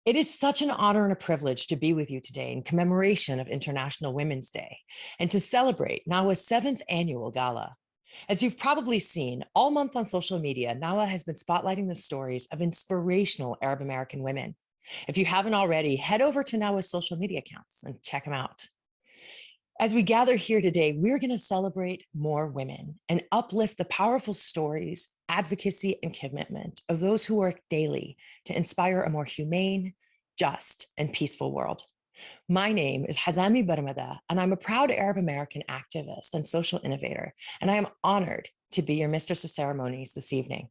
It is such an honor and a privilege to be with you today in commemoration of International Women's Day and to celebrate NAWA's 7th annual gala. As you've probably seen, all month on social media, NAWA has been spotlighting the stories of inspirational Arab American women. If you haven't already, head over to NAWA's social media accounts and check them out. As we gather here today, we're going to celebrate more women and uplift the powerful stories, advocacy, and commitment of those who work daily to inspire a more humane, just, and peaceful world. My name is Hazami Barmada, and I'm a proud Arab American activist and social innovator, and I am honored to be your mistress of ceremonies this evening.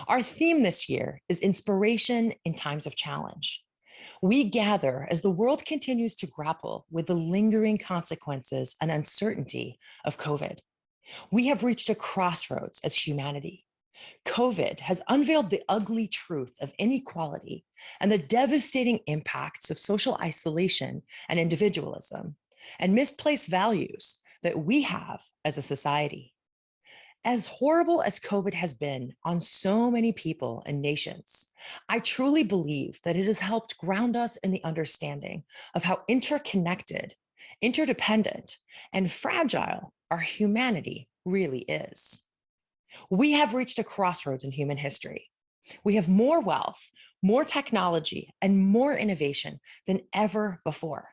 Our theme this year is inspiration in times of challenge. We gather as the world continues to grapple with the lingering consequences and uncertainty of COVID. We have reached a crossroads as humanity. COVID has unveiled the ugly truth of inequality and the devastating impacts of social isolation and individualism and misplaced values that we have as a society. As horrible as COVID has been on so many people and nations, I truly believe that it has helped ground us in the understanding of how interconnected, interdependent, and fragile our humanity really is. We have reached a crossroads in human history. We have more wealth, more technology, and more innovation than ever before.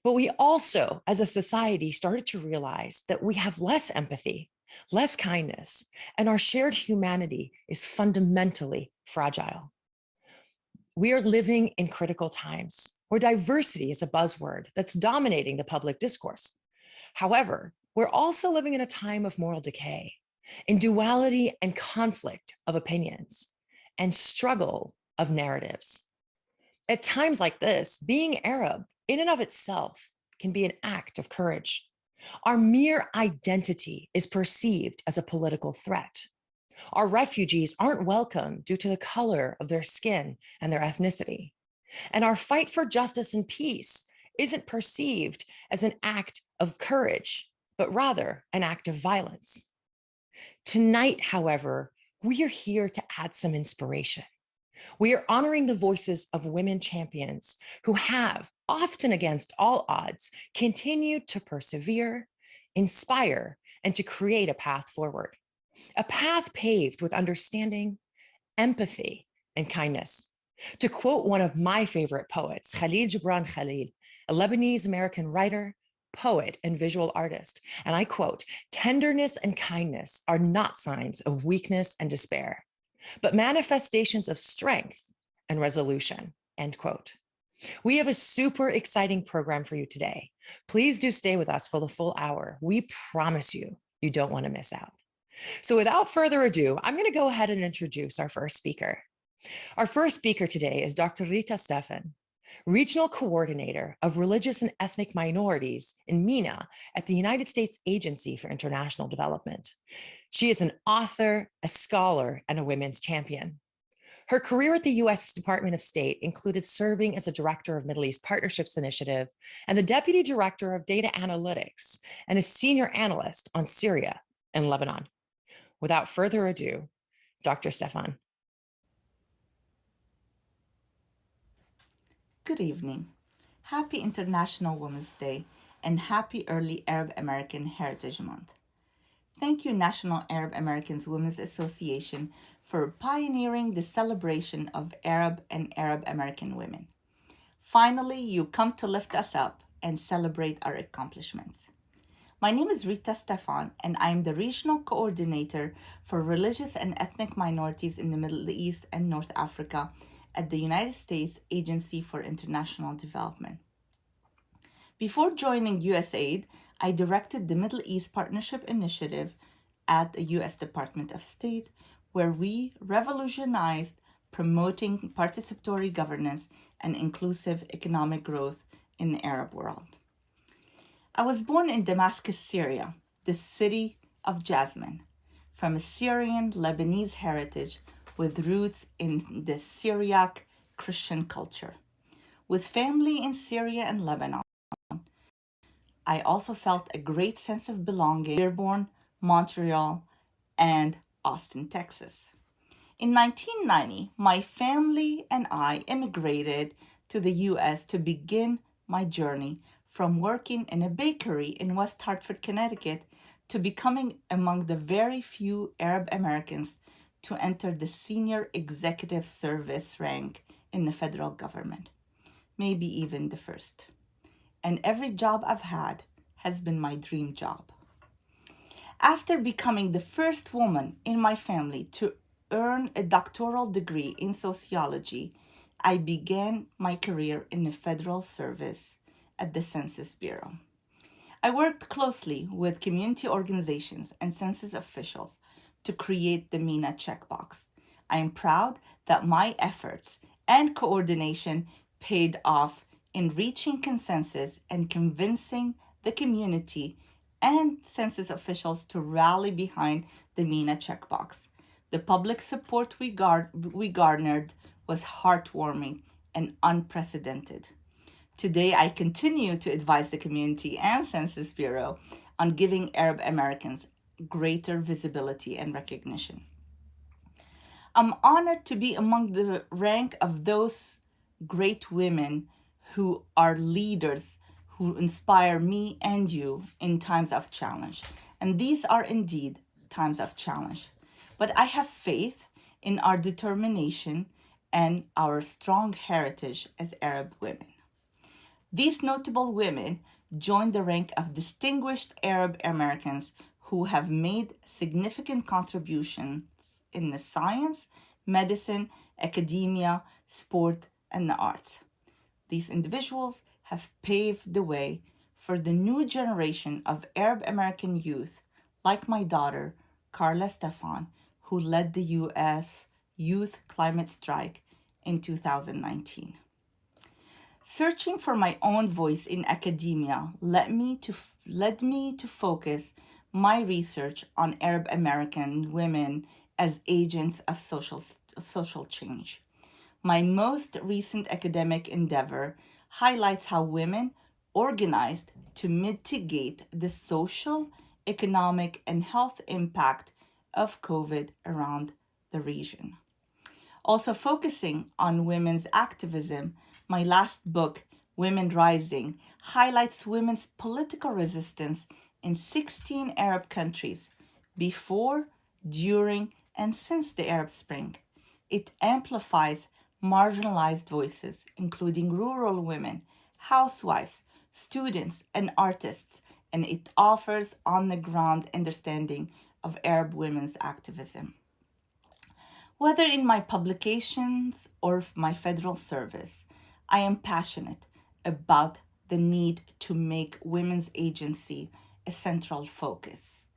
But we also, as a society, started to realize that we have less empathy, less kindness, and our shared humanity is fundamentally fragile. We are living in critical times where diversity is a buzzword that's dominating the public discourse. However, we're also living in a time of moral decay, in duality and conflict of opinions, and struggle of narratives. At times like this, being Arab in and of itself can be an act of courage. Our mere identity is perceived as a political threat. Our refugees aren't welcome due to the color of their skin and their ethnicity. And our fight for justice and peace isn't perceived as an act of courage, but rather an act of violence. Tonight, however, we are here to add some inspiration. We are honoring the voices of women champions who have, often against all odds, continued to persevere, inspire, and to create a path forward. A path paved with understanding, empathy, and kindness. To quote one of my favorite poets, Khalil Gibran Khalil, a Lebanese American writer, poet, and visual artist, and I quote, "Tenderness and kindness are not signs of weakness and despair, but manifestations of strength and resolution," end quote. We have a super exciting program for you today. Please do stay with us for the full hour. We promise you don't want to miss out. So without further ado, I'm going to go ahead and introduce our first speaker. Our first speaker today is Dr. Rita Stefan, Regional Coordinator of Religious and Ethnic Minorities in MENA at the United States Agency for International Development. She is an author, a scholar, and a women's champion. Her career at the US Department of State included serving as a director of Middle East Partnerships Initiative and the deputy director of data analytics and a senior analyst on Syria and Lebanon. Without further ado, Dr. Stefan. Good evening. Happy International Women's Day and happy early Arab American Heritage Month. Thank you, National Arab Americans Women's Association, for pioneering the celebration of Arab and Arab American women. Finally, you come to lift us up and celebrate our accomplishments. My name is Rita Stefan, and I am the Regional Coordinator for Religious and Ethnic Minorities in the Middle East and North Africa at the United States Agency for International Development. Before joining USAID, I directed the Middle East Partnership Initiative at the US Department of State, where we revolutionized promoting participatory governance and inclusive economic growth in the Arab world. I was born in Damascus, Syria, the city of Jasmine, from a Syrian Lebanese heritage with roots in the Syriac Christian culture. With family in Syria and Lebanon, I also felt a great sense of belonging in Dearborn, Montreal, and Austin, Texas. In 1990, my family and I immigrated to the US to begin my journey from working in a bakery in West Hartford, Connecticut, to becoming among the very few Arab Americans to enter the senior executive service rank in the federal government, maybe even the first. And every job I've had has been my dream job. After becoming the first woman in my family to earn a doctoral degree in sociology, I began my career in the federal service at the Census Bureau. I worked closely with community organizations and census officials to create the MENA checkbox. I am proud that my efforts and coordination paid off in reaching consensus and convincing the community and census officials to rally behind the MENA checkbox. The public support we garnered was heartwarming and unprecedented. Today, I continue to advise the community and Census Bureau on giving Arab Americans greater visibility and recognition. I'm honored to be among the rank of those great women who are leaders who inspire me and you in times of challenge. And these are indeed times of challenge. But I have faith in our determination and our strong heritage as Arab women. These notable women joined the rank of distinguished Arab Americans who have made significant contributions in the science, medicine, academia, sport, and the arts. These individuals have paved the way for the new generation of Arab American youth, like my daughter, Carla Stefan, who led the U.S. Youth Climate Strike in 2019. Searching for my own voice in academia led me to focus my research on Arab American women as agents of social change. My most recent academic endeavor highlights how women organized to mitigate the social, economic, and health impact of COVID around the region. Also focusing on women's activism, my last book, Women Rising, highlights women's political resistance in 16 Arab countries before, during, and since the Arab Spring. It amplifies marginalized voices, including rural women, housewives, students, and artists, and it offers on-the-ground understanding of Arab women's activism. Whether in my publications or my federal service, I am passionate about the need to make women's agency a central focus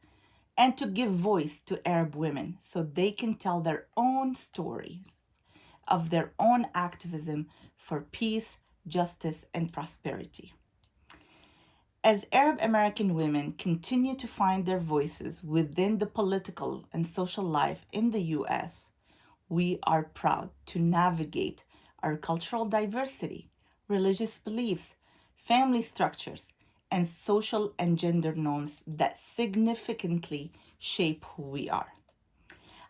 and to give voice to Arab women so they can tell their own stories of their own activism for peace, justice, and prosperity. As Arab American women continue to find their voices within the political and social life in the US, we are proud to navigate our cultural diversity, religious beliefs, family structures, and social and gender norms that significantly shape who we are.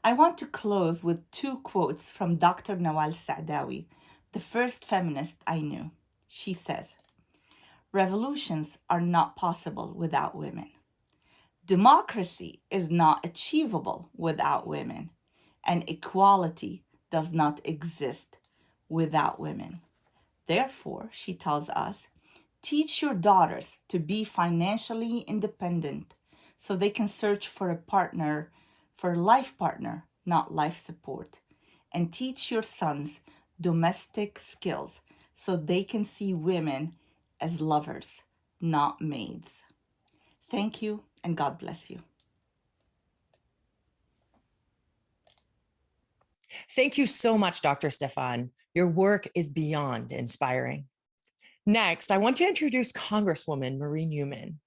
I want to close with two quotes from Dr. Nawal Saadawi, the first feminist I knew. She says, "Revolutions are not possible without women. Democracy is not achievable without women, and equality does not exist without women. Therefore," she tells us, "teach your daughters to be financially independent so they can search for a partner, for a life partner, not life support. And teach your sons domestic skills so they can see women as lovers, not maids." Thank you, and God bless you. Thank you so much, Dr. Stefan. Your work is beyond inspiring. Next, I want to introduce Congresswoman Marie Newman.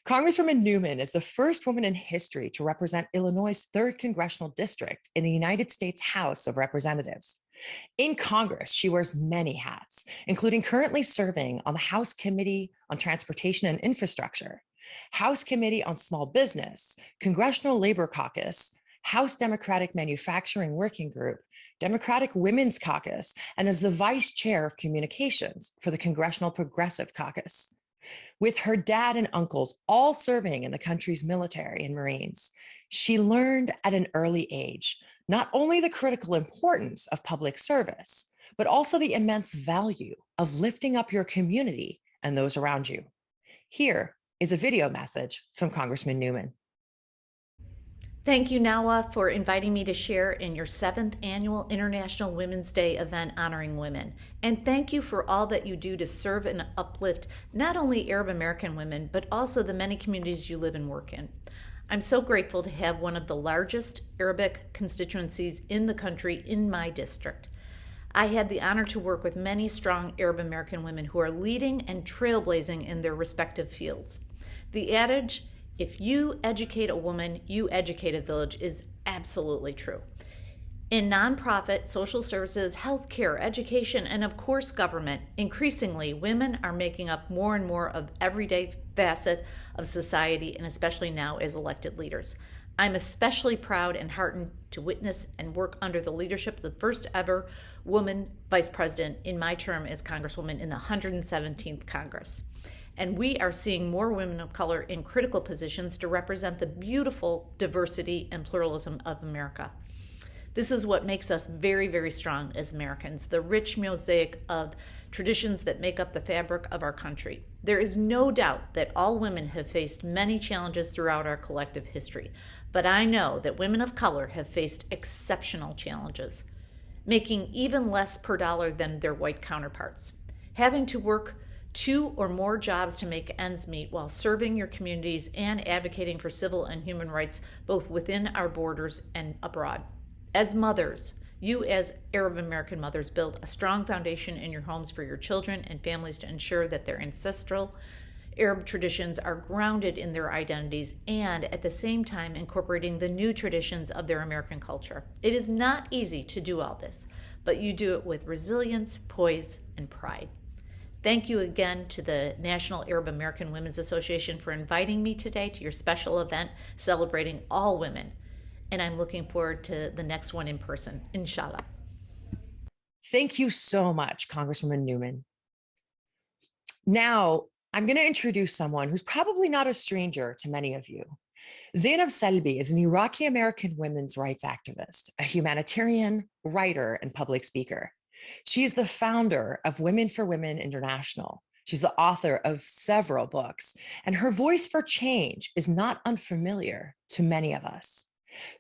Congresswoman Newman is the first woman in history to represent Illinois' 3rd Congressional District in the United States House of Representatives. In Congress, she wears many hats, including currently serving on the House Committee on Transportation and Infrastructure, House Committee on Small Business, Congressional Labor Caucus, House Democratic Manufacturing Working Group, Democratic Women's Caucus, and as the vice chair of communications for the Congressional Progressive Caucus. With her dad and uncles all serving in the country's military and Marines, she learned at an early age not only the critical importance of public service, but also the immense value of lifting up your community and those around you. Here is a video message from Congressman Newman. Thank you, NAAWA, for inviting me to share in your 7th annual International Women's Day event honoring women. And thank you for all that you do to serve and uplift not only Arab American women, but also the many communities you live and work in. I'm so grateful to have one of the largest Arabic constituencies in the country in my district. I had the honor to work with many strong Arab American women who are leading and trailblazing in their respective fields. The adage, if you educate a woman, you educate a village, is absolutely true. In nonprofit, social services, healthcare, education, and of course government, increasingly women are making up more and more of everyday facet of society, and especially now as elected leaders. I'm especially proud and heartened to witness and work under the leadership of the first ever woman vice president in my term as Congresswoman in the 117th Congress. And we are seeing more women of color in critical positions to represent the beautiful diversity and pluralism of America. This is what makes us very, very strong as Americans, the rich mosaic of traditions that make up the fabric of our country. There is no doubt that all women have faced many challenges throughout our collective history, but I know that women of color have faced exceptional challenges, making even less per dollar than their white counterparts, having to work 2 or more jobs to make ends meet while serving your communities and advocating for civil and human rights both within our borders and abroad. As mothers, you as Arab American mothers build a strong foundation in your homes for your children and families to ensure that their ancestral Arab traditions are grounded in their identities and at the same time incorporating the new traditions of their American culture. It is not easy to do all this, but you do it with resilience, poise, and pride. Thank you again to the National Arab American Women's Association for inviting me today to your special event celebrating all women. And I'm looking forward to the next one in person, inshallah. Thank you so much, Congresswoman Newman. Now, I'm going to introduce someone who's probably not a stranger to many of you. Zainab Selbi is an Iraqi American women's rights activist, a humanitarian, writer, and public speaker. She is the founder of Women for Women International. She's the author of several books, and her voice for change is not unfamiliar to many of us.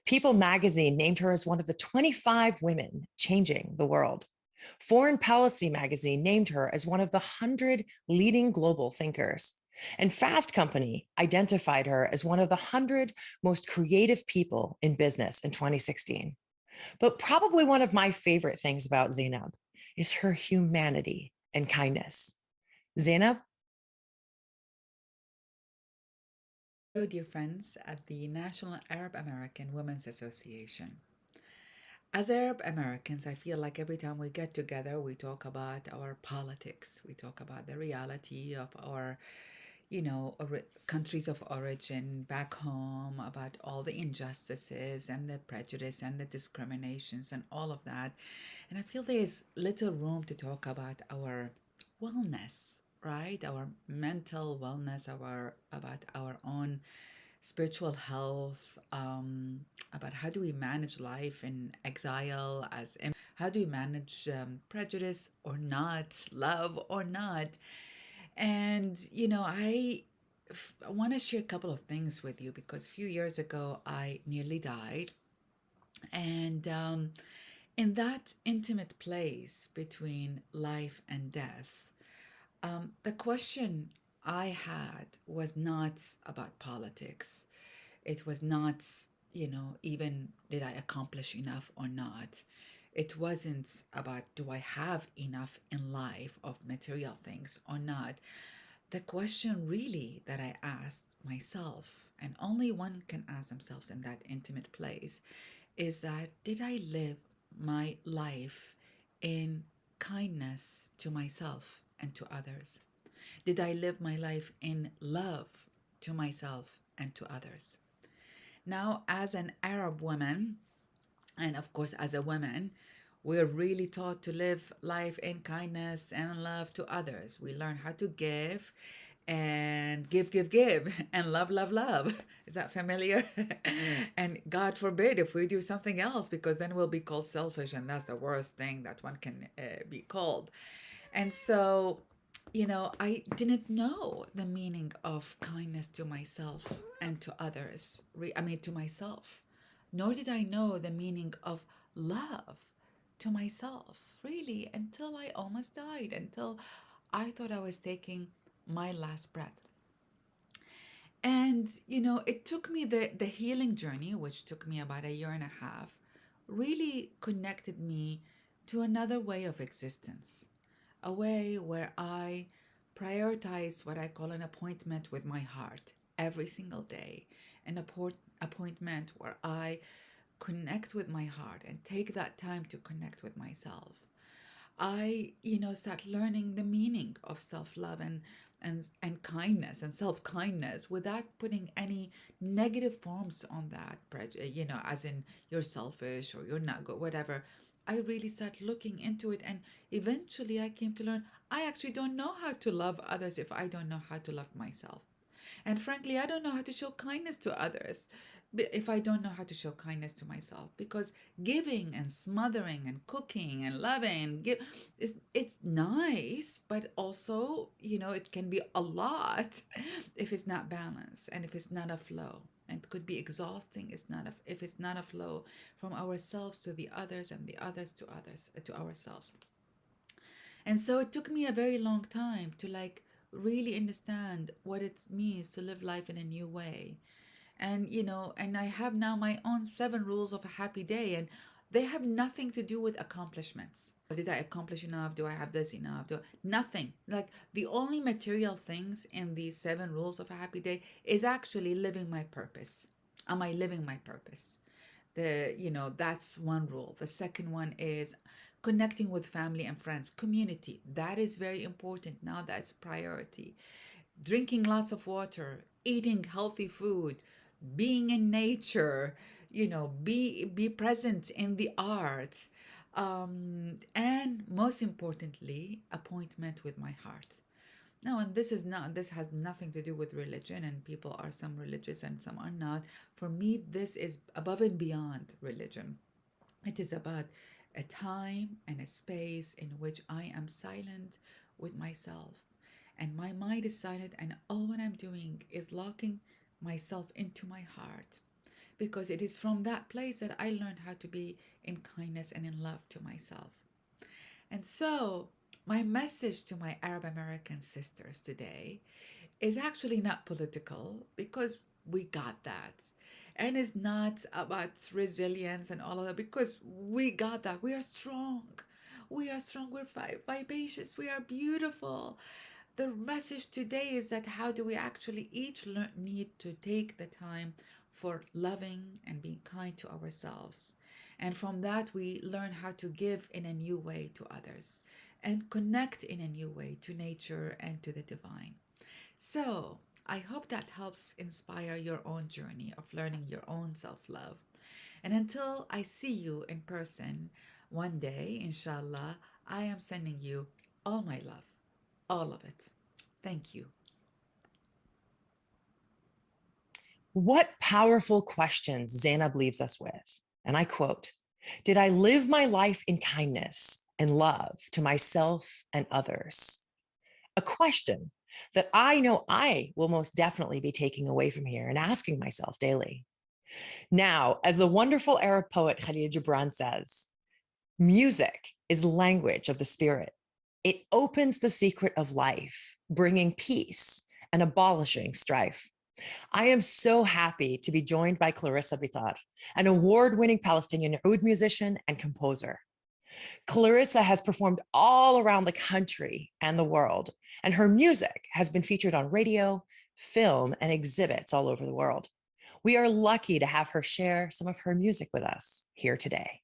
People magazine named her as one of the 25 women changing the world. Foreign Policy magazine named her as one of the 100 leading global thinkers. And Fast Company identified her as one of the 100 most creative people in business in 2016. But probably one of my favorite things about Zainab is her humanity and kindness. Zainab? Hello, dear friends at the National Arab American Women's Association. As Arab Americans, I feel like every time we get together, we talk about our politics. We talk about the reality of our, countries of origin back home, about all the injustices and the prejudice and the discriminations and all of that. And I feel there's little room to talk about our wellness, right? Our mental wellness, about our own spiritual health, about how do we manage life in exile, how do we manage prejudice or not, love or not. And I want to share a couple of things with you because a few years ago I nearly died, and in that intimate place between life and death, the question I had was not about politics. It was not, even did I accomplish enough or not. It wasn't about do I have enough in life of material things or not. The question really that I asked myself, and only one can ask themselves in that intimate place, is that did I live my life in kindness to myself and to others? Did I live my life in love to myself and to others? Now, as an Arab woman, and of course, as a woman, we're really taught to live life in kindness and love to others. We learn how to give and give, and love. Is that familiar? And God forbid if we do something else, because then we'll be called selfish, and that's the worst thing that one can be called. And so, I didn't know the meaning of kindness to myself and to others. To myself. Nor did I know the meaning of love to myself, really, until I almost died, until I thought I was taking my last breath. And, it took me the healing journey, which took me about a year and a half, really connected me to another way of existence, a way where I prioritize what I call an appointment with my heart every single day, an appointment where I connect with my heart and take that time to connect with myself. I, start learning the meaning of self-love and kindness and self-kindness without putting any negative forms on that, as in you're selfish or you're not good, whatever. I really start looking into it, and eventually I came to learn I actually don't know how to love others if I don't know how to love myself. And frankly, I don't know how to show kindness to others if I don't know how to show kindness to myself. Because giving and smothering and cooking and loving and it's nice, but also, it can be a lot if it's not balanced and if it's not a flow. And it could be exhausting if it's not a flow from ourselves to the others and the others to ourselves. And so it took me a very long time to really understand what it means to live life in a new way. And I have now my own 7 rules of a happy day, and they have nothing to do with accomplishments. Did I accomplish enough? Do I have this enough? Nothing. Like, the only material things in these 7 rules of a happy day is actually living my purpose. Am I living my purpose? That's one rule. The second one is connecting with family and friends, community. That is very important. Now that's priority. Drinking lots of water, eating healthy food, being in nature, be present in the arts, and most importantly, appointment with my heart. No, and this has nothing to do with religion, and people are some religious and some are not. For me, this is above and beyond religion. It is about a time and a space in which I am silent with myself, and my mind is silent, and all what I'm doing is locking myself into my heart, because it is from that place that I learned how to be in kindness and in love to myself. And so, my message to my Arab American sisters today is actually not political, because we got that. And it's not about resilience and all of that, because we got that. We are strong. We are strong. We're vivacious. We are beautiful. The message today is that how do we actually each need to take the time for loving and being kind to ourselves. And from that, we learn how to give in a new way to others and connect in a new way to nature and to the divine. So, I hope that helps inspire your own journey of learning your own self-love. And until I see you in person one day, inshallah, I am sending you all my love, all of it. Thank you. What powerful questions Zainab leaves us with. And I quote, "Did I live my life in kindness and love to myself and others?" A question that I know I will most definitely be taking away from here and asking myself daily. Now, as the wonderful Arab poet Khalil Gibran says, music is language of the spirit. It opens the secret of life, bringing peace and abolishing strife. I am so happy to be joined by Clarissa Bitar, an award-winning Palestinian oud musician and composer. Clarissa has performed all around the country and the world, and her music has been featured on radio, film, and exhibits all over the world. We are lucky to have her share some of her music with us here today.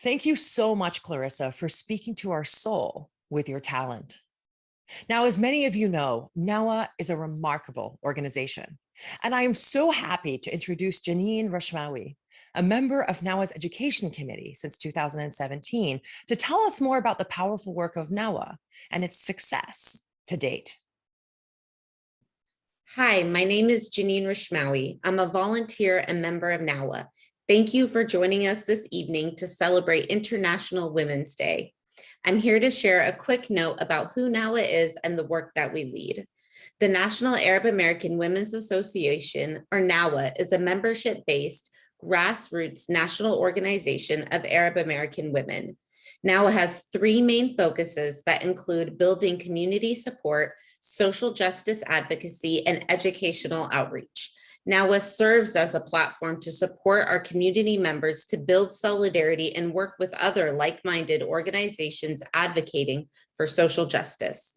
Thank you so much, Clarissa, for speaking to our soul with your talent. Now, as many of you know, NAAWA is a remarkable organization, and I am so happy to introduce Janine Rashmawi, a member of NAAWA's Education Committee since 2017, to tell us more about the powerful work of NAAWA and its success to date. Hi, my name is Janine Rashmawi. I'm a volunteer and member of NAAWA. Thank you for joining us this evening to celebrate International Women's Day. I'm here to share a quick note about who NAAWA is and the work that we lead. The National Arab American Women's Association, or NAAWA, is a membership-based, grassroots national organization of Arab American women. NAAWA has three main focuses that include building community support, social justice advocacy, and educational outreach. NAAWA serves as a platform to support our community members to build solidarity and work with other like-minded organizations advocating for social justice.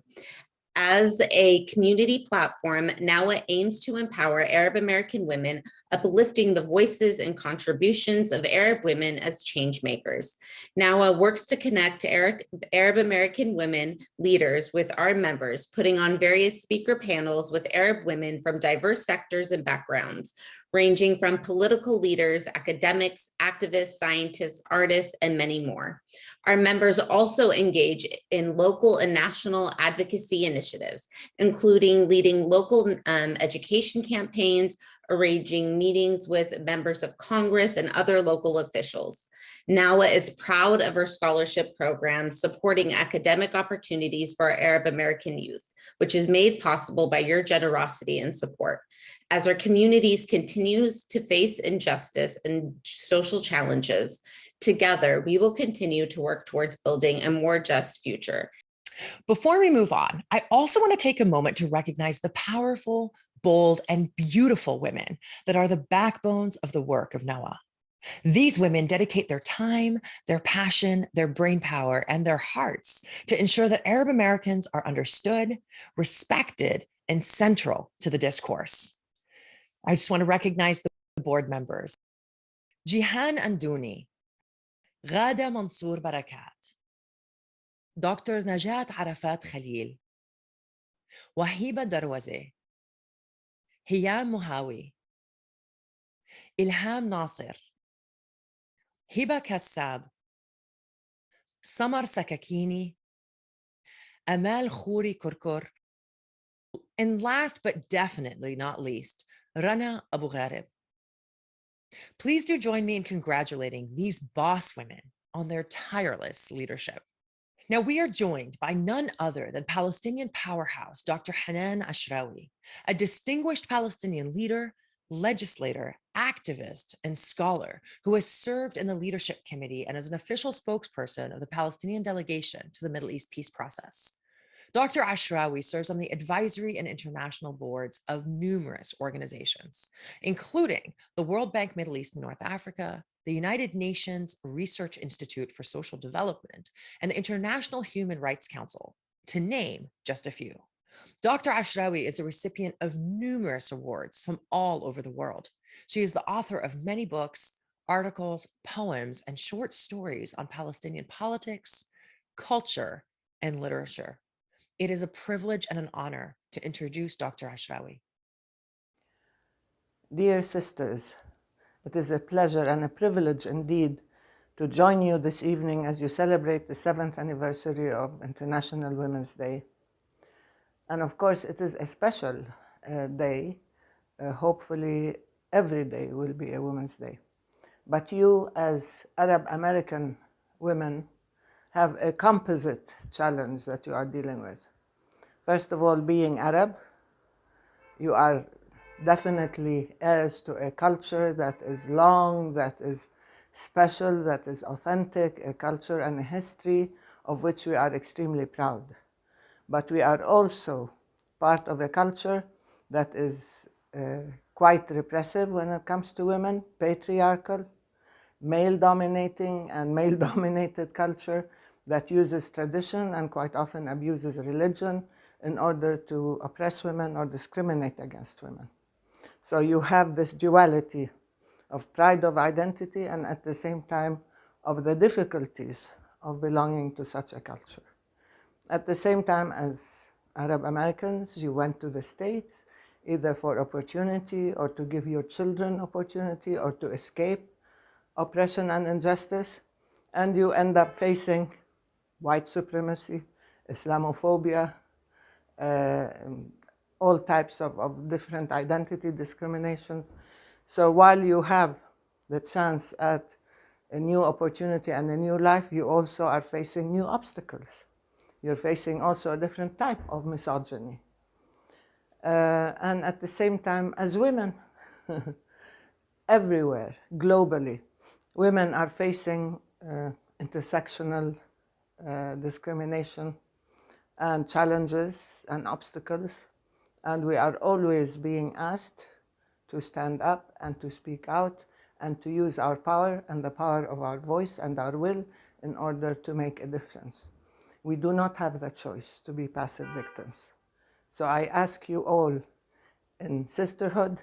As a community platform, NAAWA aims to empower Arab American women, uplifting the voices and contributions of Arab women as change makers. NAAWA works to connect Arab American women leaders with our members, putting on various speaker panels with Arab women from diverse sectors and backgrounds, ranging from political leaders, academics, activists, scientists, artists, and many more. Our members also engage in local and national advocacy initiatives, including leading local education campaigns, arranging meetings with members of Congress and other local officials. NAAWA is proud of our scholarship program supporting academic opportunities for our Arab American youth, which is made possible by your generosity and support. As our communities continues to face injustice and social challenges, together, we will continue to work towards building a more just future. Before we move on, I also want to take a moment to recognize the powerful, bold, and beautiful women that are the backbones of the work of NAAWA. These women dedicate their time, their passion, their brain power, and their hearts to ensure that Arab Americans are understood, respected, and central to the discourse. I just want to recognize the board members. Jihan Anduni, Ghada Mansour Barakat, Dr. Najat Arafat Khalil, Wahiba Darwaze, Hiyam Muhawi, Ilham Nasir, Hiba Kassab, Samar Sakakini, Amal Khouri Kurkur, and last but definitely not least, Rana Abu Gharib. Please do join me in congratulating these boss women on their tireless leadership. Now, we are joined by none other than Palestinian powerhouse Dr. Hanan Ashrawi, a distinguished Palestinian leader, legislator, activist, and scholar who has served in the leadership committee and as an official spokesperson of the Palestinian delegation to the Middle East peace process. Dr. Ashrawi serves on the advisory and international boards of numerous organizations, including the World Bank Middle East and North Africa, the United Nations Research Institute for Social Development, and the International Human Rights Council, to name just a few. Dr. Ashrawi is a recipient of numerous awards from all over the world. She is the author of many books, articles, poems, and short stories on Palestinian politics, culture, and literature. It is a privilege and an honor to introduce Dr. Ashrawi. Dear sisters, it is a pleasure and a privilege indeed to join you this evening as you celebrate the 7th anniversary of International Women's Day. And of course, it is a special day. Hopefully, every day will be a Women's Day. But you, as Arab American women, have a composite challenge that you are dealing with. First of all, being Arab, you are definitely heirs to a culture that is long, that is special, that is authentic, a culture and a history of which we are extremely proud. But we are also part of a culture that is quite repressive when it comes to women, patriarchal, male-dominating and male-dominated culture that uses tradition and quite often abuses religion in order to oppress women or discriminate against women. So you have this duality of pride of identity and at the same time of the difficulties of belonging to such a culture. At the same time, as Arab Americans, you went to the States either for opportunity or to give your children opportunity or to escape oppression and injustice, and you end up facing white supremacy, Islamophobia, all types of different identity discriminations. So while you have the chance at a new opportunity and a new life, you also are facing new obstacles. You're facing also a different type of misogyny. And at the same time, as women, everywhere, globally, women are facing intersectional discrimination and challenges and obstacles. And we are always being asked to stand up and to speak out and to use our power and the power of our voice and our will in order to make a difference. We do not have the choice to be passive victims. So I ask you all in sisterhood,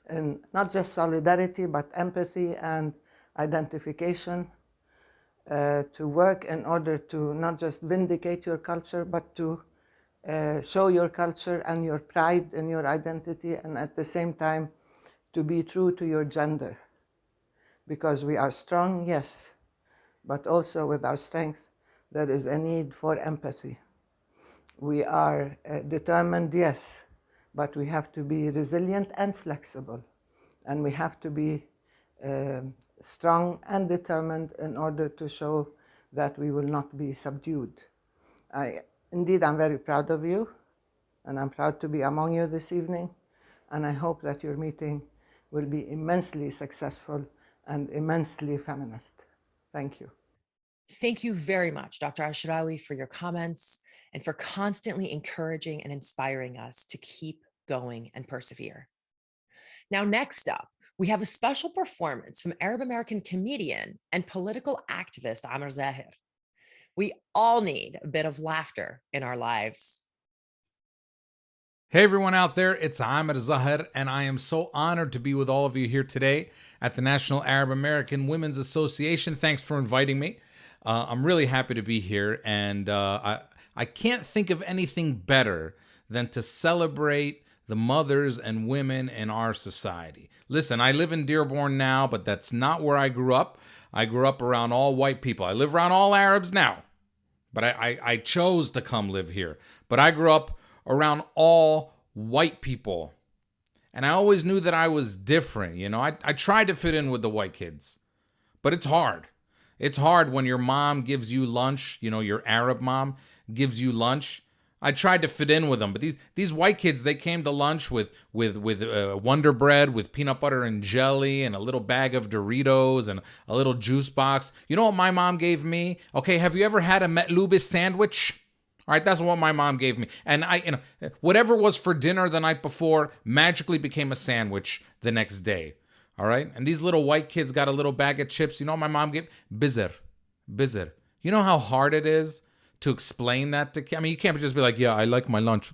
in not just solidarity, but empathy and identification, to work in order to not just vindicate your culture, but to show your culture and your pride in your identity, and at the same time to be true to your gender. Because we are strong, yes, but also with our strength there is a need for empathy. We are determined, yes, but we have to be resilient and flexible, and we have to be strong and determined in order to show that we will not be subdued. Indeed, I'm very proud of you, and I'm proud to be among you this evening, and I hope that your meeting will be immensely successful and immensely feminist. Thank you. Thank you very much, Dr. Ashrawi, for your comments and for constantly encouraging and inspiring us to keep going and persevere. Now, next up, we have a special performance from Arab American comedian and political activist Amr Zahir. We all need a bit of laughter in our lives. Hey everyone out there, it's Amr Zahir, and I am so honored to be with all of you here today at the National Arab American Women's Association. Thanks for inviting me. I'm really happy to be here, and I can't think of anything better than to celebrate the mothers and women in our society. Listen, I live in Dearborn now, but that's not where I grew up. I grew up around all white people. I live around all Arabs now, but I chose to come live here. But I grew up around all white people, and I always knew that I was different. You know, I tried to fit in with the white kids, but it's hard. It's hard when your mom gives you lunch, you know, your Arab mom gives you lunch. I tried to fit in with them, but these white kids, they came to lunch with Wonder Bread, with peanut butter and jelly, and a little bag of Doritos and a little juice box. You know what my mom gave me? Okay, have you ever had a metlubis sandwich? All right, that's what my mom gave me. And whatever was for dinner the night before magically became a sandwich the next day. All right, and these little white kids got a little bag of chips. You know what my mom gave? Bizzer. You know how hard it is to explain that to kids? I mean, you can't just be like, yeah, I like my lunch.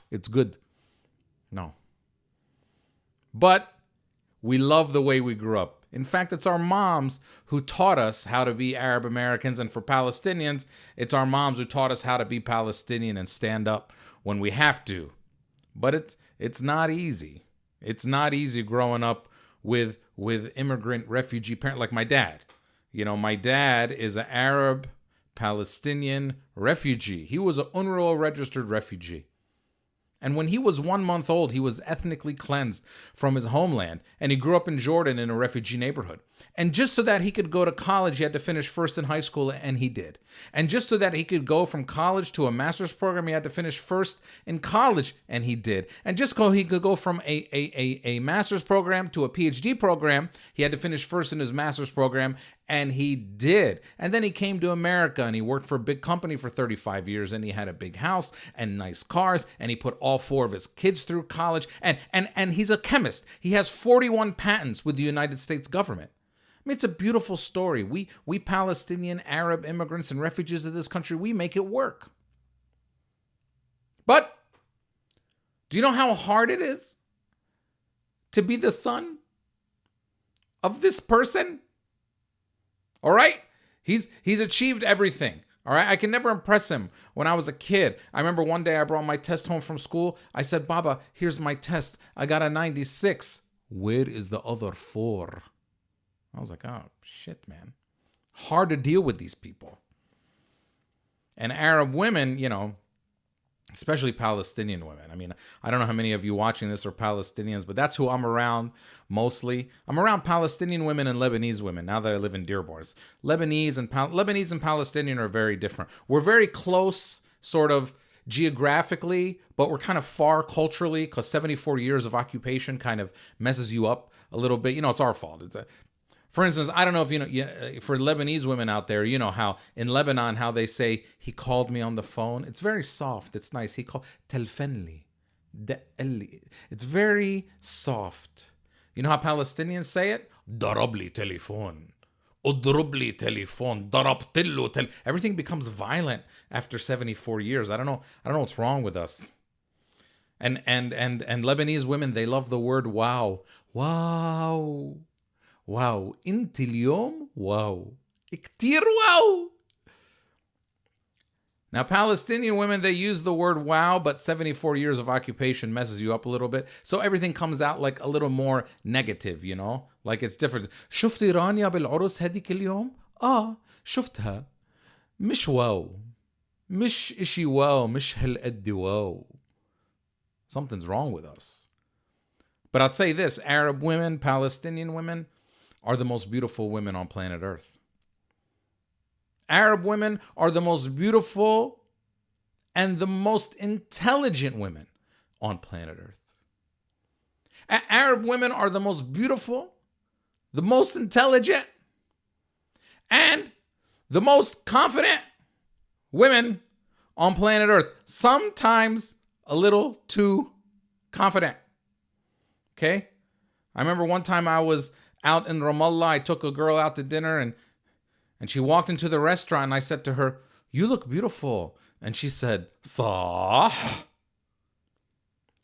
It's good. No. But we love the way we grew up. In fact, it's our moms who taught us how to be Arab Americans. And for Palestinians, it's our moms who taught us how to be Palestinian and stand up when we have to. But it's not easy. It's not easy growing up with immigrant refugee parents like my dad. You know, my dad is an Arab Palestinian refugee. He was an UNRWA registered refugee. And when he was 1 month old, he was ethnically cleansed from his homeland. And he grew up in Jordan in a refugee neighborhood. And just so that he could go to college, he had to finish first in high school, and he did. And just so that he could go from college to a master's program, he had to finish first in college, and he did. And just so he could go from a master's program to a PhD program, he had to finish first in his master's program, and he did. And then he came to America, and he worked for a big company for 35 years, and he had a big house and nice cars, and he put all 4 of his kids through college, and he's a chemist. He has 41 patents with the United States government. I mean, it's a beautiful story. We Palestinian, Arab immigrants and refugees of this country, we make it work. But do you know how hard it is to be the son of this person? All right? He's achieved everything. All right? I can never impress him. When I was a kid, I remember one day I brought my test home from school. I said, Baba, here's my test. I got a 96. Where is the other 4? I was like, oh, shit, man. Hard to deal with these people. And Arab women, especially Palestinian women. I mean, I don't know how many of you watching this are Palestinians, but that's who I'm around mostly. I'm around Palestinian women and Lebanese women now that I live in Dearborn. Lebanese and Palestinian are very different. We're very close, sort of geographically, but we're kind of far culturally because 74 years of occupation kind of messes you up a little bit. It's our fault. For instance, I don't know if for Lebanese women out there, you know how in Lebanon, how they say, he called me on the phone. It's very soft. It's nice. He called, telfenli. It's very soft. You know how Palestinians say it? Darabli telephone. Udrubli telephone. Darabtillo. Everything becomes violent after 74 years. I don't know what's wrong with us. And Lebanese women, they love the word wow. Wow. واو انت اليوم واو كتير واو. Now Palestinian women, they use the word wow, but 74 years of occupation messes you up a little bit, so everything comes out like a little more negative, like it's different. شفتي رانيا بالعرس هديك اليوم؟ شفتها. مش واو. مش اشي واو. مش هالقد واو. Something's wrong with us. But I'll say this, Arab women, Palestinian women are the most beautiful women on planet Earth. Arab women are the most beautiful and the most intelligent women on planet Earth. Arab women are the most beautiful, the most intelligent, and the most confident women on planet Earth. Sometimes a little too confident. Okay? I remember one time I was out in Ramallah. I took a girl out to dinner and she walked into the restaurant and I said to her, you look beautiful. And she said, Sah.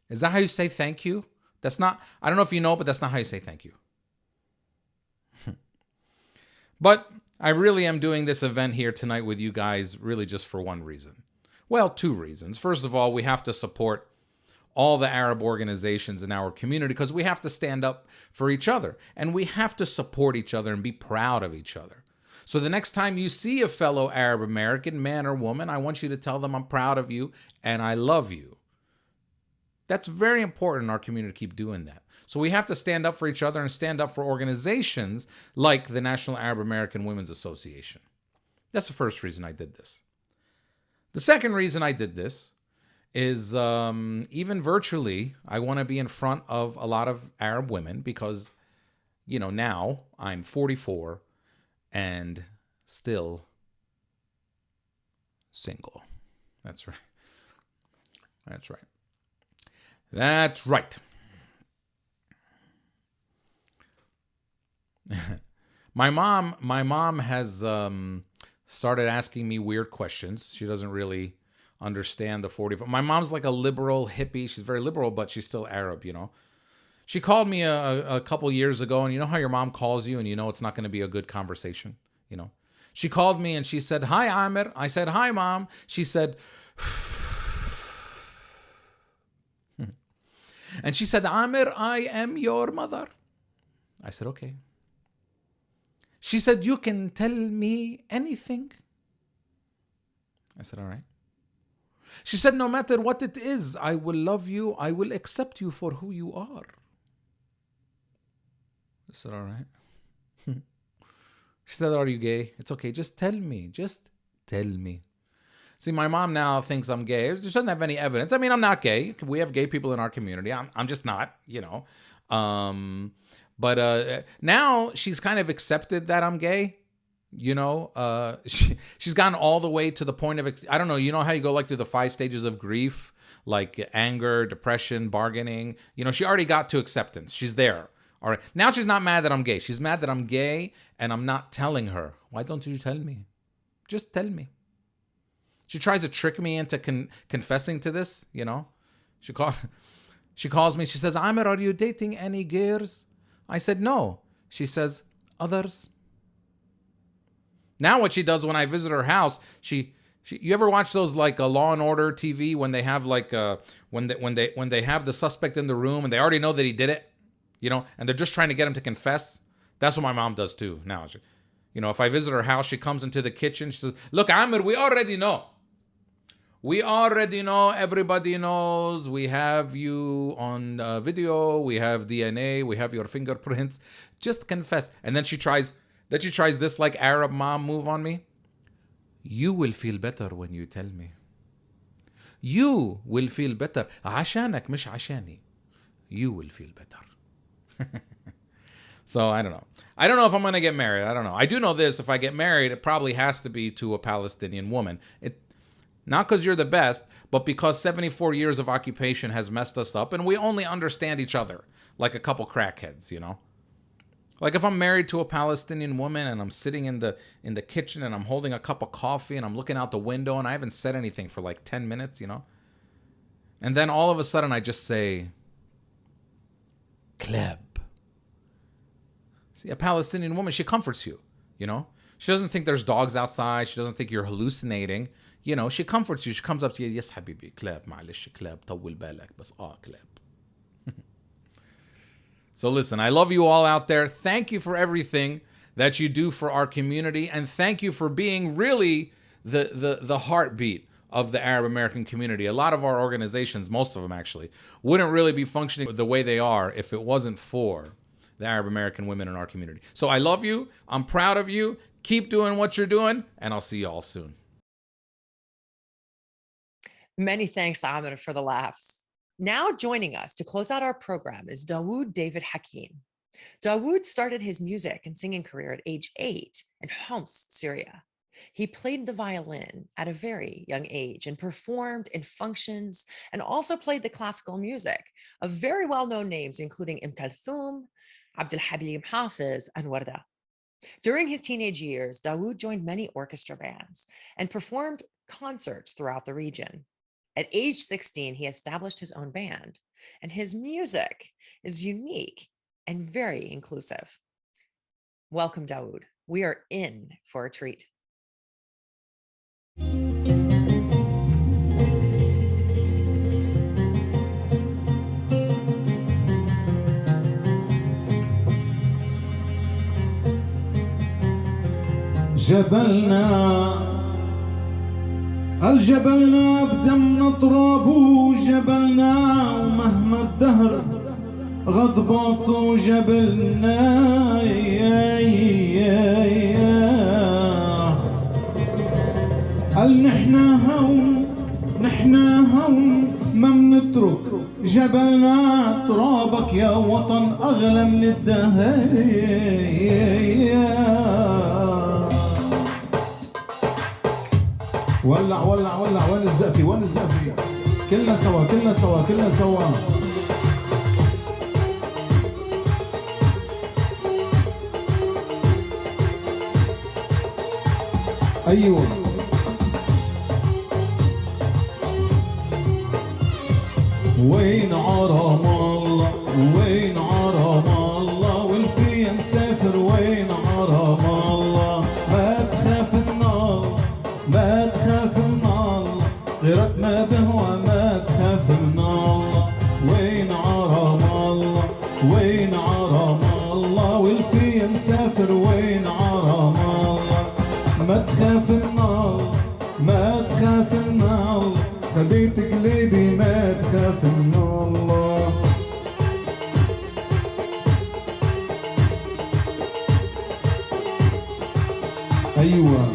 Is that how you say thank you? That's not, I don't know if you know, but that's not how you say thank you. But I really am doing this event here tonight with you guys really just for one reason. Well, 2 reasons. First of all, we have to support all the Arab organizations in our community because we have to stand up for each other and we have to support each other and be proud of each other. So the next time you see a fellow Arab American, man or woman, I want you to tell them I'm proud of you and I love you. That's very important in our community to keep doing that. So we have to stand up for each other and stand up for organizations like the National Arab American Women's Association. That's the first reason I did this. The second reason I did this is even virtually, I want to be in front of a lot of Arab women because, now I'm 44 and still single. That's right. That's right. That's right. My mom has started asking me weird questions. She doesn't really understand the 40. My mom's like a liberal hippie. She's very liberal, but she's still Arab, She called me a couple years ago, and you know how your mom calls you and it's not going to be a good conversation, She called me and she said, hi, Amir. I said, hi, Mom. She said, and she said, Amir, I am your mother. I said, okay. She said, you can tell me anything. I said, all right. She said, no matter what it is, I will love you. I will accept you for who you are. I said, all right. She said, are you gay? It's okay. Just tell me. Just tell me. See, my mom now thinks I'm gay. She doesn't have any evidence. I mean, I'm not gay. We have gay people in our community. I'm just not, But now she's kind of accepted that I'm gay. She's gotten all the way to the point of, I don't know, how you go like through the 5 stages of grief, like anger, depression, bargaining. She already got to acceptance. She's there. All right. Now she's not mad that I'm gay. She's mad that I'm gay and I'm not telling her. Why don't you tell me? Just tell me. She tries to trick me into confessing to this, She calls me. She says, Amir, are you dating any girls? I said, no. She says, others? Now what she does when I visit her house, you ever watch those like a Law and Order TV when they have like when they have the suspect in the room and they already know that he did it, and they're just trying to get him to confess? That's what my mom does too now. If I visit her house, she comes into the kitchen. She says, "Look, Amir, we already know. Everybody knows. We have you on video. We have DNA. We have your fingerprints. Just confess." And then she tries this like Arab mom move on me. "You will feel better when you tell me. You will feel better. عشانك مش عشاني. You will feel better." So I don't know. I don't know if I'm going to get married. I don't know. I do know this. If I get married, it probably has to be to a Palestinian woman. Not because you're the best, but because 74 years of occupation has messed us up and we only understand each other like a couple crackheads, Like if I'm married to a Palestinian woman and I'm sitting in the kitchen and I'm holding a cup of coffee and I'm looking out the window and I haven't said anything for like 10 minutes, And then all of a sudden I just say, "Kleb." See, a Palestinian woman, she comforts you, She doesn't think there's dogs outside. She doesn't think you're hallucinating. She comforts you. She comes up to you, "Yes, حبيبي, كلاب, معلش, كلاب, طول بالك, بس كلاب." So listen, I love you all out there. Thank you for everything that you do for our community. And thank you for being really the heartbeat of the Arab American community. A lot of our organizations, most of them actually, wouldn't really be functioning the way they are if it wasn't for the Arab American women in our community. So I love you. I'm proud of you. Keep doing what you're doing. And I'll see you all soon. Many thanks, Amir, for the laughs. Now joining us to close out our program is Dawood David Hakim. Dawood started his music and singing career at age 8 in Homs, Syria. He played the violin at a very young age and performed in functions and also played the classical music of very well-known names, including Kulthum, Abdul Habib Hafiz, and Warda. During his teenage years, Dawood joined many orchestra bands and performed concerts throughout the region. At age 16, he established his own band, and his music is unique and very inclusive. Welcome, Dawood. We are in for a treat. الجبلنا بدم تراب وجبلنا ومهما الدهر غضبات وجبلنا قال نحنا هون ما منترك جبلنا ترابك يا وطن أغلى من الدهر ولع ولع ولع وين الزقفي وين الزقفي كلنا سوا كلنا سوا كلنا سوا ايوه وين عرم الله وين عرم الله والفي مسافر وين عرم الله ما تخاف النار ما تخاف النار غيرك ما بهوى ما تخاف النار وين عرم الله وين عرم الله والفي مسافر وين عرم الله ما تخاف النار ما تخاف النار خليت قلبي ما تخاف من الله ايوه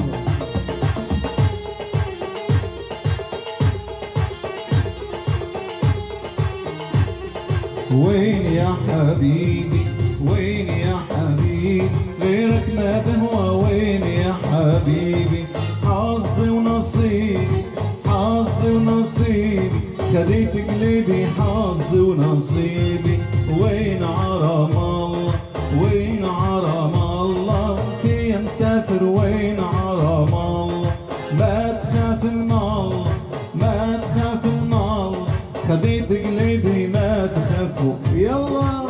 وين يا حبيبي وين يا حبيبي غيرك ما بهوى وين يا حبيبي حظي ونصيبي حظي ونصيبي خديت قلبي حظي ونصيبي وين عرم الله وين عرم الله في مسافر وين عرم الله ما تخاف من الله ما تخاف من الله خديت قلبي ما تخافوا يلا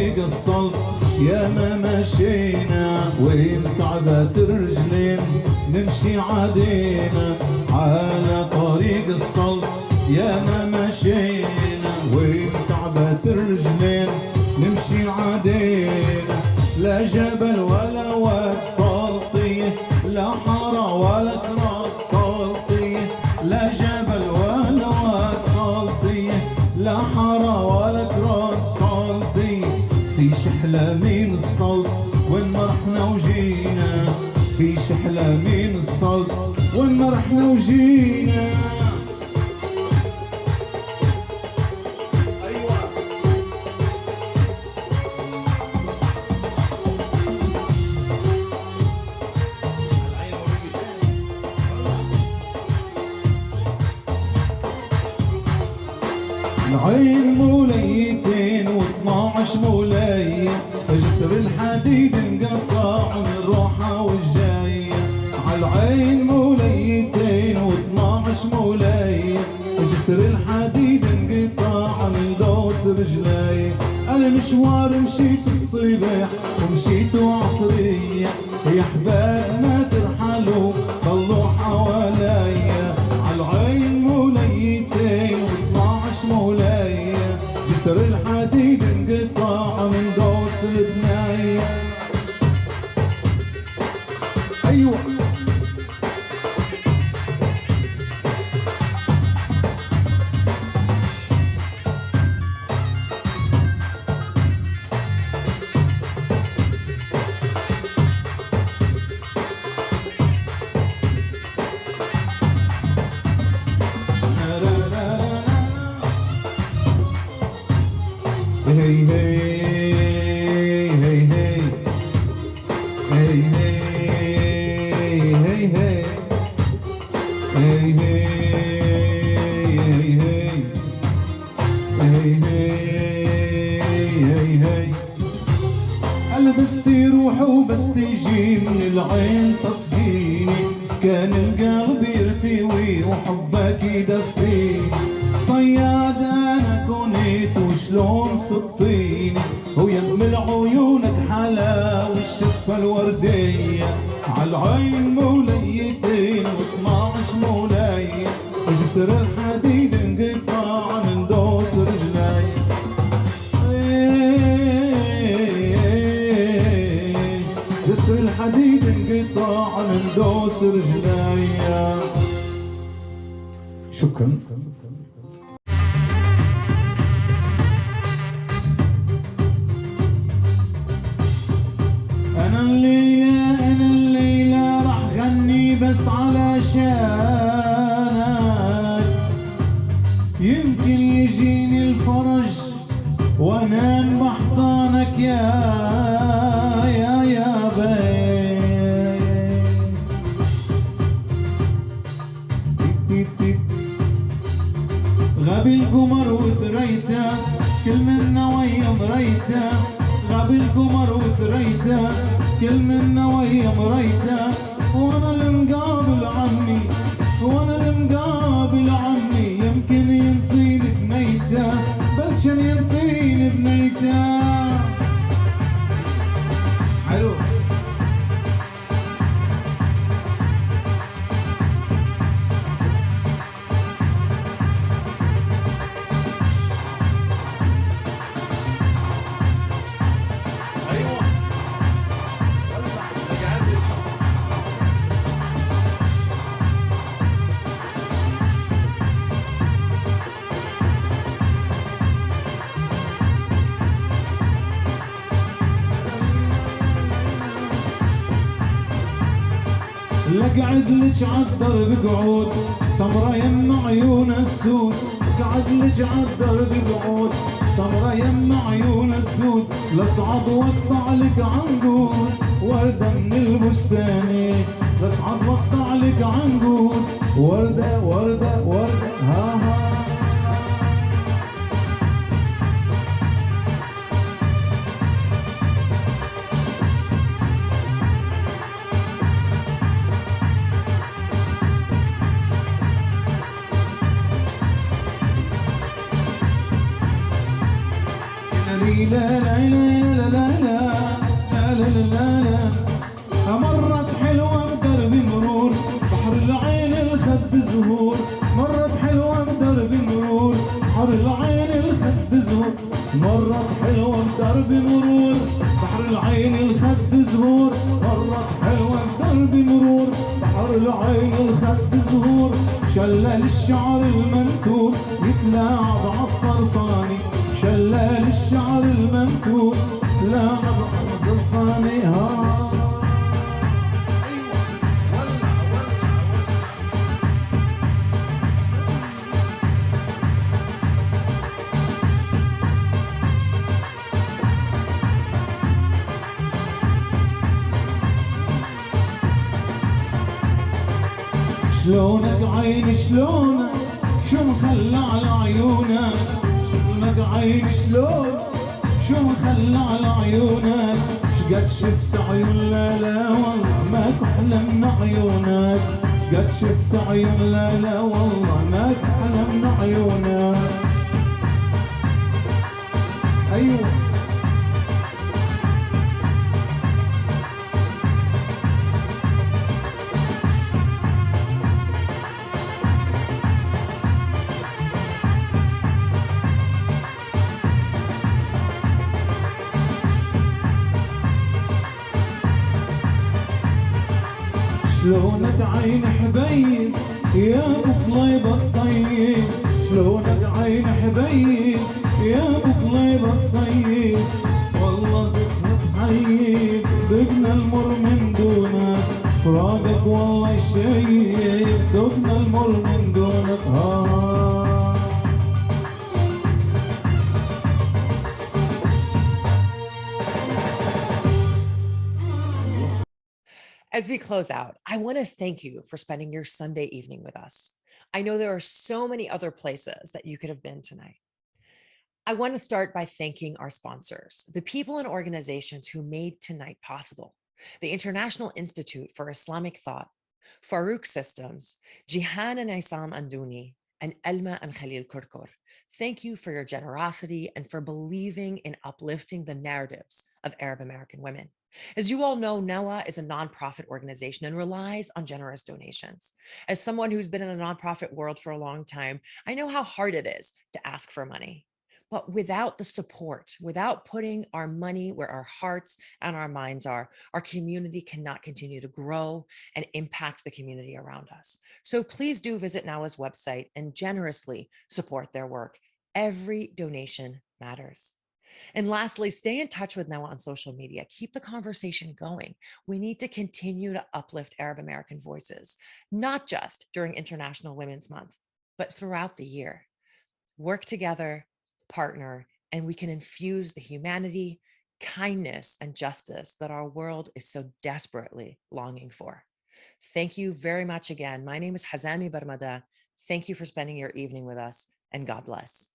طريق الصلب يا ما مشينا وين تعبت الرجلين نمشي عادينا على طريق الصلب يا ما مشينا وين تعبت الرجلين نمشي عادينا لا جبل ولا واد سلطية لا حارة ولا كرات سلطية لا جبل ولا واد سلطية لا حارة ولا كرات سلطية في شحلة من الصلب وين ما رحنا وجينا في شحلة من الصلب وين ما رحنا وجينا العين موليتين و12 مولاية جسر الحديد انقطع من الروحة والجاية عالعين موليتين و12 مولاية جسر الحديد انقطع من دوس رجلاي انا مشوار مشيت الصباح ومشيت عصرية يا حباب ما ترحلوا طلوا حواليا عالعين موليتين و12 مولاية جسر الحديد انقطع من دوس البناية ايوه hey hey hey hey hey hey hey hey hey hey hey لبستي روح وبستي جي من العين تصقيني كان القلب يرتوي وحبك يدفيني صياد انا كنت وشلون صدفيني ويمل عيونك حلا والشفة الوردية عالعين موليتين و12 مولاية جسر الحديد انقطع من دوس رجلاي جسر الحديد انقطع من دوس رجلاي شكرا أنا الليلة راح غني بس علشانك يمكن يجيني الفرج وانام بحضانك يا بي غبي القمر ودريته كل من نوايا مريته غبي القمر ودريته كل من نوايا مريته وانا المقابل عني وانا المقابل عني يمكن ينطيني بنيته بلشن ينطيني بنيته حلو لقعد لك عالدرب قعود سمرة يم عيون السود قعد لك عالدرب قعود سمرة يم عيون السود لصعد واقطع لك عنقود وردة من البستاني لصعد واقطع لك عنقود وردة وردة وردة ها ها لا لا لا ينور بحر العين الخد زهور مرت حلوة بدرب مرور بحر العين الخد زهور شلال الشعر المنثور يتلاعب عالطرفاني شلال الشعر المنثور يتلاعب عالطرفاني شلونك عين شلونك شو مخلى على عيونك شلونك عين شلونك شو مخلى على عيونك شقد شفت عيون لا لا والله ما احلى من عيونك شقد شفت عيون لا لا والله ما احلى من عيونك ايوه شلونك عين حبيب يا ابو قليبة الطيب شلونك عين حبيب يا ابو قليبة الطيب والله ذقنا تحيب ذقنا المر من دونك فراقك والله شيب ذقنا المر من دونك As we close out, I want to thank you for spending your Sunday evening with us. I know there are so many other places that you could have been tonight. I want to start by thanking our sponsors, the people and organizations who made tonight possible. The International Institute for Islamic Thought, Farouk Systems, Jihan and Isam Anduni, and Elma and Khalil Kurkur. Thank you for your generosity and for believing in uplifting the narratives of Arab American women. As you all know, NAAWA is a nonprofit organization and relies on generous donations. As someone who's been in the nonprofit world for a long time, I know how hard it is to ask for money. But without the support, without putting our money where our hearts and our minds are, our community cannot continue to grow and impact the community around us. So please do visit NAAWA's website and generously support their work. Every donation matters. And lastly, stay in touch with NAAWA on social media. Keep the conversation going. We need to continue to uplift Arab American voices, not just during International Women's Month, but throughout the year. Work together, partner, and we can infuse the humanity, kindness, and justice that our world is so desperately longing for. Thank you very much again. My name is Hazami Barmada. Thank you for spending your evening with us, and God bless.